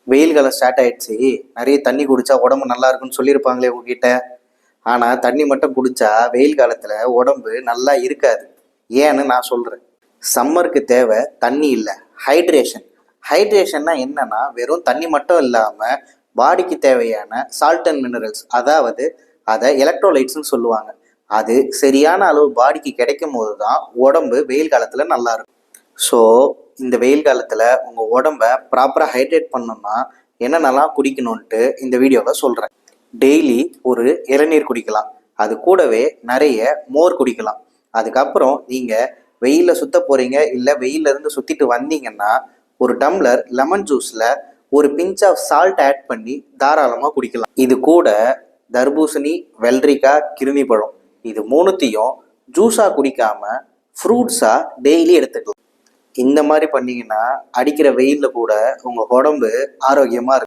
வெயில் காலம் ஸ்டார்ட் ஆயிடுச்சு, நிறைய தண்ணி குடிச்சா உடம்பு நல்லா இருக்குன்னு சொல்லியிருப்பாங்களே உங்ககிட்ட. ஆனால் தண்ணி மட்டும் குடிச்சா வெயில் காலத்தில் உடம்பு நல்லா இருக்காது. ஏன்னு நான் சொல்கிறேன். சம்மருக்கு தேவை தண்ணி இல்லை, ஹைட்ரேஷன். ஹைட்ரேஷன்னா என்னன்னா, வெறும் தண்ணி மட்டும் இல்லாமல் பாடிக்கு தேவையான சால்ட் அண்ட் மினரல்ஸ், அதாவது அதை எலக்ட்ரோலைட்ஸ்னு சொல்லுவாங்க. அது சரியான அளவு பாடிக்கு கிடைக்கும் போது தான் உடம்பு வெயில் காலத்தில் நல்லா இருக்கும். ஸோ இந்த வெயில் காலத்தில் உங்கள் உடம்ப ப்ராப்பராக ஹைட்ரேட் பண்ணணும்னா என்னென்னலாம் குடிக்கணும்ன்ட்டு இந்த வீடியோவில் சொல்கிறேன். டெய்லி ஒரு இளநீர் குடிக்கலாம், அது கூடவே நிறைய மோர் குடிக்கலாம். அதுக்கப்புறம் நீங்கள் வெயிலில் சுற்ற போகிறீங்க, இல்லை வெயிலிருந்து சுற்றிட்டு வந்தீங்கன்னா ஒரு டம்ளர் லெமன் ஜூஸில் ஒரு பிஞ்ச் ஆஃப் சால்ட் ஆட் பண்ணி தாராளமாக குடிக்கலாம். இது கூட தர்பூசணி, வெள்ளரிக்காய், கிருணி பழம், இது மூணுத்தையும் ஜூஸாக குடிக்காமல் ஃப்ரூட்ஸாக டெய்லி எடுத்துக்கலாம். இந்த மாதிரி பண்ணிங்கன்னா அடிக்கிற வெயிலில் கூட உங்கள் உடம்பு ஆரோக்கியமாக இருக்கும்.